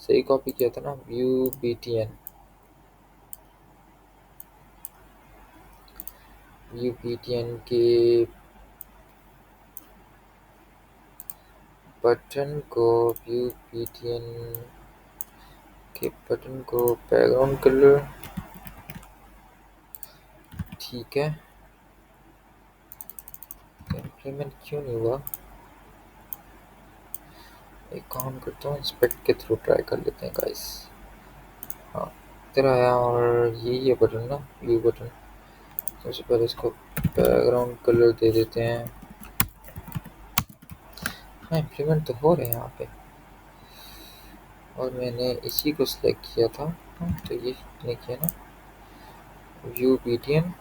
सही कॉपी किया था ना, व्यू BTN, व्यू BTN के बटन को, व्यू BTN के बटन को बैकग्राउंड कलर, ठीक है। इम्प्लीमेंट क्यों नहीं हुआ? एक काम करता हूँ, इंस्पेक्ट के थ्रू ट्राई कर लेते हैं गाइस। हाँ इधर आया, और यही है बटन ना, व्यू बटन। सबसे पहले इसको बैकग्राउंड कलर दे देते हैं। हाँ इम्प्लीमेंट तो हो रहे हैं यहाँ पे, और मैंने इसी को सिलेक्ट किया था। हाँ, तो ये नहीं किया ना, व्यू BTN।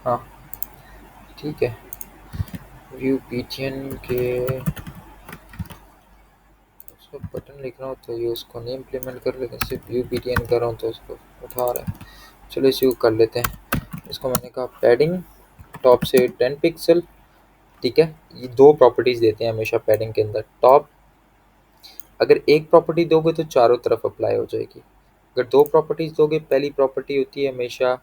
हाँ ठीक है, व्यू BTN के उसको बटन लिख रहा हूँ, तो ये उसको नहीं इम्प्लीमेंट कर लेते, सिर्फ व्यू BTN कर रहा हूँ तो उसको उठा रहा है। चलो इसी को कर लेते हैं। इसको मैंने कहा पैडिंग टॉप से 10 पिक्सल। ठीक है, ये दो प्रॉपर्टीज़ देते हैं हमेशा पैडिंग के अंदर। टॉप अगर एक प्रॉपर्टी दोगे तो चारों तरफ अप्लाई हो जाएगी। अगर दो प्रॉपर्टीज़ दोगे, पहली प्रॉपर्टी होती है हमेशा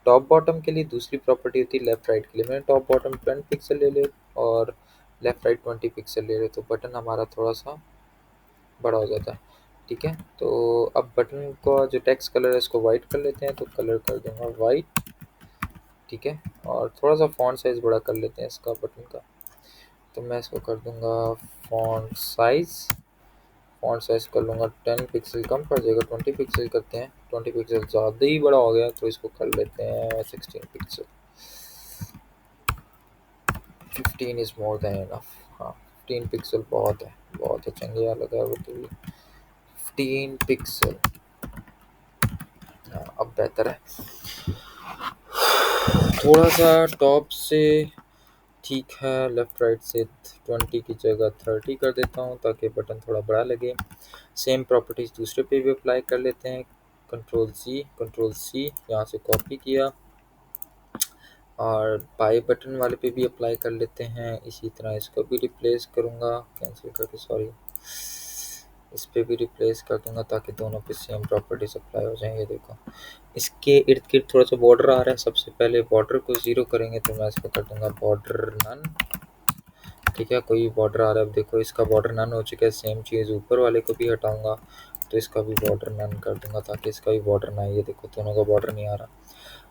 टॉप बॉटम के लिए, दूसरी प्रॉपर्टी होती है लेफ़्ट राइट के लिए। मैंने टॉप बॉटम 10 पिक्सल ले ले और लेफ़्ट राइट 20 पिक्सल ले ले, तो बटन हमारा थोड़ा सा बड़ा हो जाता है। ठीक है, तो अब बटन का जो टेक्स्ट कलर है इसको वाइट कर लेते हैं, तो कलर कर दूंगा वाइट। ठीक है, और थोड़ा सा फॉन्ट साइज़ बड़ा कर लेते हैं इसका बटन का, तो मैं इसको कर दूंगा फॉन्ट साइज़ कर लूँगा 10 पिक्सल, कम पड़ जाएगा 20 पिक्सल करते हैं। 20 पिक्सल ज़्यादा ही बड़ा हो गया, तो इसको कर लेते हैं 16 pixel. 15 is more than enough. हाँ 15 पिक्सल बहुत है, बहुत है, चंगिया लगा वो तो भी 15 पिक्सल। हाँ अब बेहतर है, थोड़ा सा टॉप से ठीक है, लेफ़्ट राइट से 20 की जगह 30 कर देता हूँ ताकि बटन थोड़ा बड़ा लगे। सेम प्रॉपर्टीज़ दूसरे पे भी अप्लाई कर लेते हैं। कंट्रोल सी यहाँ से कॉपी किया और बाई बटन वाले पे भी अप्लाई कर लेते हैं। इसी तरह इसको भी रिप्लेस करूँगा, कैंसिल करके, सॉरी, इस पे भी रिप्लेस कर दूंगा ताकि दोनों पे सेम प्रॉपर्टीज अप्लाई हो जाएंगे। देखो, इसके इर्द गिर्द थोड़ा सा बॉर्डर आ रहा है। सबसे पहले बॉर्डर को 0 करेंगे तो मैं इसको कर दूंगा बॉर्डर नन। ठीक है, कोई बॉर्डर आ रहा है। अब देखो, इसका बॉर्डर नन हो चुका है। सेम चीज़ ऊपर वाले को भी हटाऊंगा तो इसका भी बॉर्डर नन कर दूंगा ताकि इसका भी बॉर्डर ना, ये देखो दोनों का बॉर्डर नहीं आ रहा।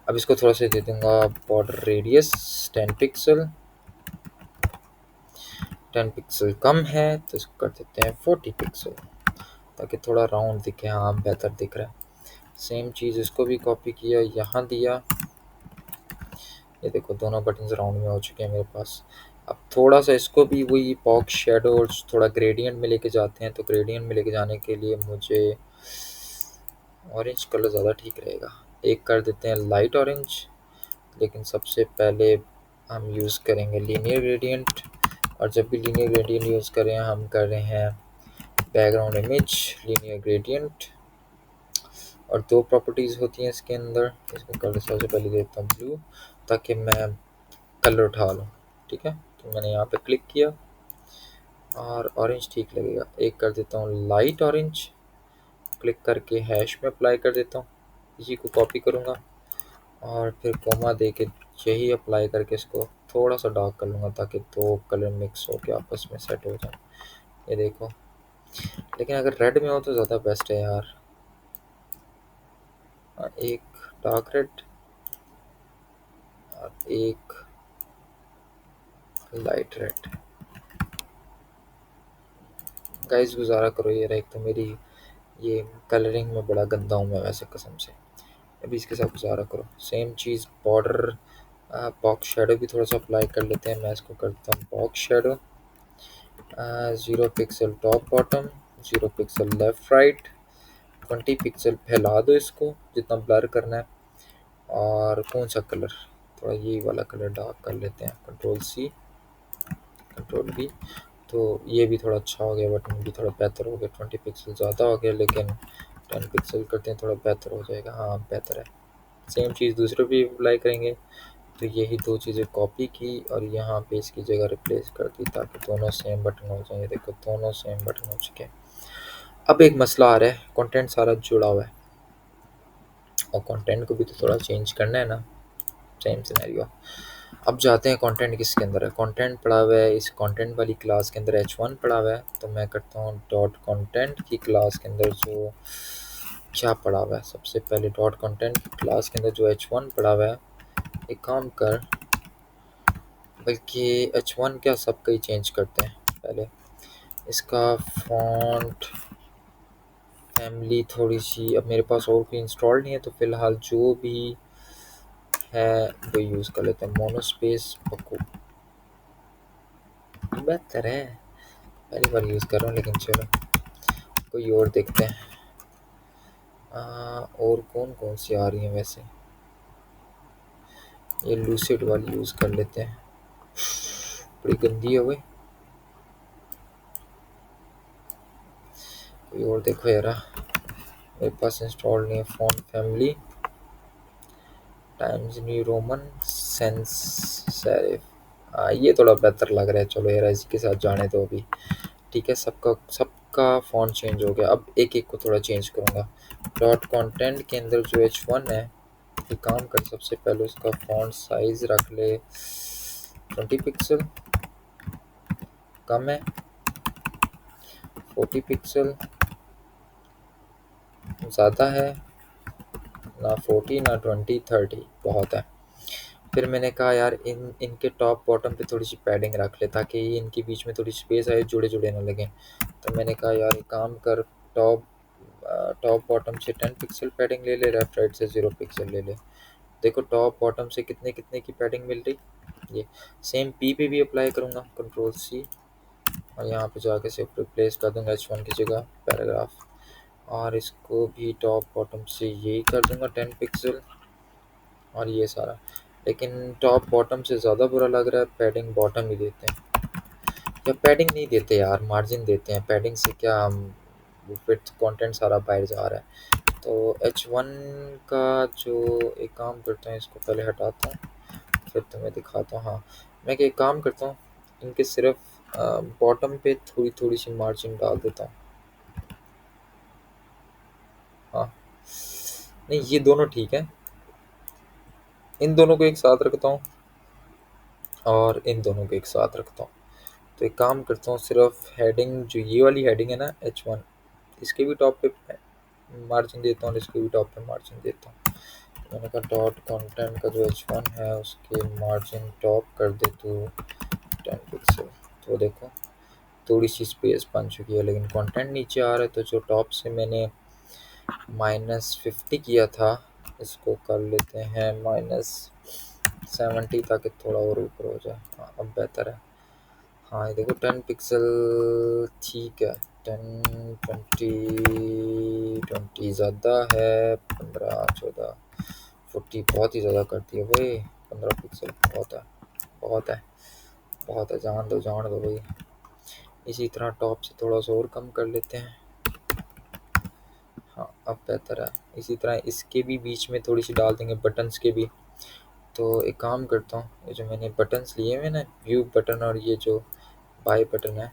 अब इसको थोड़ा सा दे दूंगा बॉर्डर रेडियस 10 पिक्सल। 10 पिक्सल कम है तो इसको कर देते हैं 40 पिक्सल ताकि थोड़ा राउंड दिखे। हाँ, बेहतर दिख रहा है। सेम चीज़ इसको भी कॉपी किया, यहाँ दिया। ये देखो, दोनों बटन्स राउंड में हो चुके हैं मेरे पास। अब थोड़ा सा इसको भी वही पॉक शेडो और थोड़ा ग्रेडियंट में लेके जाते हैं। तो ग्रेडियंट में लेके जाने के लिए मुझे ऑरेंज कलर ज़्यादा ठीक रहेगा। एक कर देते हैं लाइट ऑरेंज, लेकिन सबसे पहले हम यूज़ करेंगे लीनियर ग्रेडियंट। और जब भी लीनियर ग्रेडियंट यूज़ करें, हम कर रहे हैं बैकग्राउंड इमेज लीनियर ग्रेडियंट। और दो प्रॉपर्टीज़ होती हैं इसके अंदर। इसको कलर सबसे पहले देता हूँ ब्लू ताकि मैं कलर उठा लूँ। ठीक है, तो मैंने यहाँ पे क्लिक किया और ऑरेंज ठीक लगेगा। एक कर देता हूँ लाइट ऑरेंज, क्लिक करके हैश में अप्लाई कर देता हूँ। इसी को कॉपी करूँगा और फिर कोमा दे के यही अप्लाई करके इसको थोड़ा सा डार्क कर लूँगा ताकि दो कलर मिक्स हो के आपस में सेट हो जाए। ये देखो, लेकिन अगर रेड में हो तो ज़्यादा बेस्ट है यार। एक डार्क रेड और एक लाइट रेड। गाइस गुजारा करो यार, एक तो मेरी ये कलरिंग में बड़ा गंदा हूँ मैं वैसे, कसम से। अभी इसके साथ गुजारा करो। सेम चीज़ बॉर्डर बॉक्स शेडो भी थोड़ा सा अप्लाई कर लेते हैं। मैं इसको करता हूँ box shadow 0 pixel top bottom, 0 pixel left right, 20 pixel फैला दो इसको जितना ब्लर करना है। और कौन सा कलर, थोड़ा ये वाला कलर डार्क कर लेते हैं। Control C, control B. तो ये भी थोड़ा अच्छा हो गया, बटन भी थोड़ा बेहतर हो गया। 20 पिक्सल ज़्यादा हो गया, लेकिन 10 पिक्सल करते हैं थोड़ा बेहतर हो जाएगा। हाँ, बेहतर है। सेम चीज़ दूसरे भी अप्लाई करेंगे। तो यही दो चीज़ें कॉपी की और यहाँ पे इसकी जगह रिप्लेस कर दी ताकि दोनों सेम बटन हो जाए। देखो, दोनों सेम बटन हो चुके हैं। अब एक मसला आ रहा है, कंटेंट सारा जुड़ा हुआ है और कंटेंट को भी तो थोड़ा चेंज करना है ना। Same scenario. अब जाते हैं कंटेंट किसके अंदर है। कंटेंट पड़ा हुआ है इस कंटेंट वाली क्लास के अंदर, h1 पड़ा हुआ है। तो मैं करता हूँ डॉट कंटेंट की क्लास के अंदर जो क्या पड़ा हुआ है, सबसे पहले डॉट कंटेंट की क्लास के अंदर जो h1 पड़ा हुआ है, एक काम कर, बल्कि h1 क्या सबका ही चेंज करते हैं। पहले इसका फॉन्ट फैमिली थोड़ी सी, अब मेरे पास और कोई इंस्टॉल नहीं है तो फ़िलहाल जो भी है वो यूज़ कर लेते हैं। मोनोस्पेस पक्को बेहतर है, पहली बार यूज़ कर रहा हूँ, लेकिन चलो कोई और देखते हैं। और कौन कौन सी आ रही हैं वैसे, ये लूसिड वाली यूज़ कर लेते हैं, बड़ी गंदी है वो। कोई और देखो यार, मेरे पास इंस्टॉल नहीं है। Font family times new Roman sans serif, ये थोड़ा बेहतर लग रहा है। चलो यार, इसी के साथ जाने दो अभी। ठीक है, सबका सबका फ़ॉन्ट चेंज हो गया। अब एक एक को थोड़ा चेंज करूँगा। डॉट कंटेंट के अंदर जो h1 है, एक काम कर, सबसे पहले उसका फ़ॉन्ट साइज़ रख ले 20 पिक्सल, कम है 40 पिक्सल, ज़्यादा है ना 40 ना 20, 30 बहुत है। फिर मैंने कहा यार इनके टॉप बॉटम पे थोड़ी सी पैडिंग रख ले ताकि ये इनके बीच में थोड़ी स्पेस आए, जुड़े जुड़े ना लगें। तो मैंने कहा यार एक काम कर, टॉप टॉप बॉटम से 10 पिक्सल पैडिंग ले ले, लेफ्ट राइट से 0 पिक्सल ले ले। देखो, टॉप बॉटम से कितने कितने की पैडिंग मिल रही। ये सेम पी पे भी अप्लाई करूँगा, कंट्रोल सी, और यहाँ पे जाके सिर्फ रिप्लेस कर दूँगा h1 की जगह पैराग्राफ। और इसको भी टॉप बॉटम से यही कर दूँगा 10 पिक्सल। और ये सारा लेकिन टॉप बॉटम से ज़्यादा बुरा लग रहा है, पैडिंग बॉटम ही देते हैं। या पैडिंग नहीं देते यार, मार्जिन देते हैं। पैडिंग से क्या हम फिट कंटेंट सारा बाहर जा रहा है। तो H1 का जो, एक काम करता हूँ, इसको पहले हटाता हूँ फिर तुम्हें दिखाता हूँ। हाँ, मैं एक काम करता हूँ, इनके सिर्फ बॉटम पे थोड़ी थोड़ी सी मार्जिन डाल देता हूँ। हाँ, नहीं ये दोनों ठीक है, इन दोनों को एक साथ रखता हूँ और इन दोनों को एक साथ रखता हूँ। तो एक काम करता हूँ, सिर्फ हेडिंग, जो ये वाली हेडिंग है ना H1, इसके भी टॉप पे मार्जिन देता हूँ और इसके भी टॉप पे मार्जिन देता हूँ। मैंने कहा डॉट कंटेंट का जो H1 है उसके मार्जिन टॉप कर दे तो 10 पिक्सल। तो देखो थोड़ी सी स्पेस बन चुकी है, लेकिन कंटेंट नीचे आ रहा है। तो जो टॉप से मैंने -50 किया था, इसको कर लेते हैं -70 ताकि थोड़ा और ऊपर हो जाए। हाँ अब बेहतर है। हाँ ये देखो 10 पिक्सल ठीक है। 10 20 20 ज़्यादा है, 15 14 40 बहुत ही ज़्यादा कर दिया भाई। 15 पिक्सल बहुत है, बहुत है, बहुत है। जान दो भाई। इसी तरह टॉप से थोड़ा सा और कम कर लेते हैं। हाँ अब बेहतर है। इसी तरह इसके भी बीच में थोड़ी सी डाल देंगे, बटन्स के भी। तो एक काम करता हूँ, ये जो मैंने बटन्स लिए हुए ना, व्यू बटन और ये जो बाय बटन है,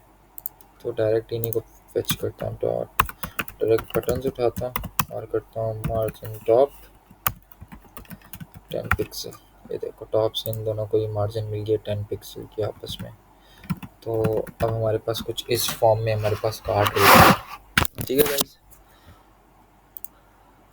तो डायरेक्ट इन्हीं को फेच करता हूँ। डॉट डायरेक्ट बटन्स उठाता हूँ और करता हूँ मार्जिन टॉप 10 पिक्सल। ये देखो टॉप से इन दोनों को ये मार्जिन मिल गया 10 पिक्सल की आपस में। तो अब हमारे पास कुछ इस फॉर्म में हमारे पास कार्ड रहेगा। ठीक है गाइस।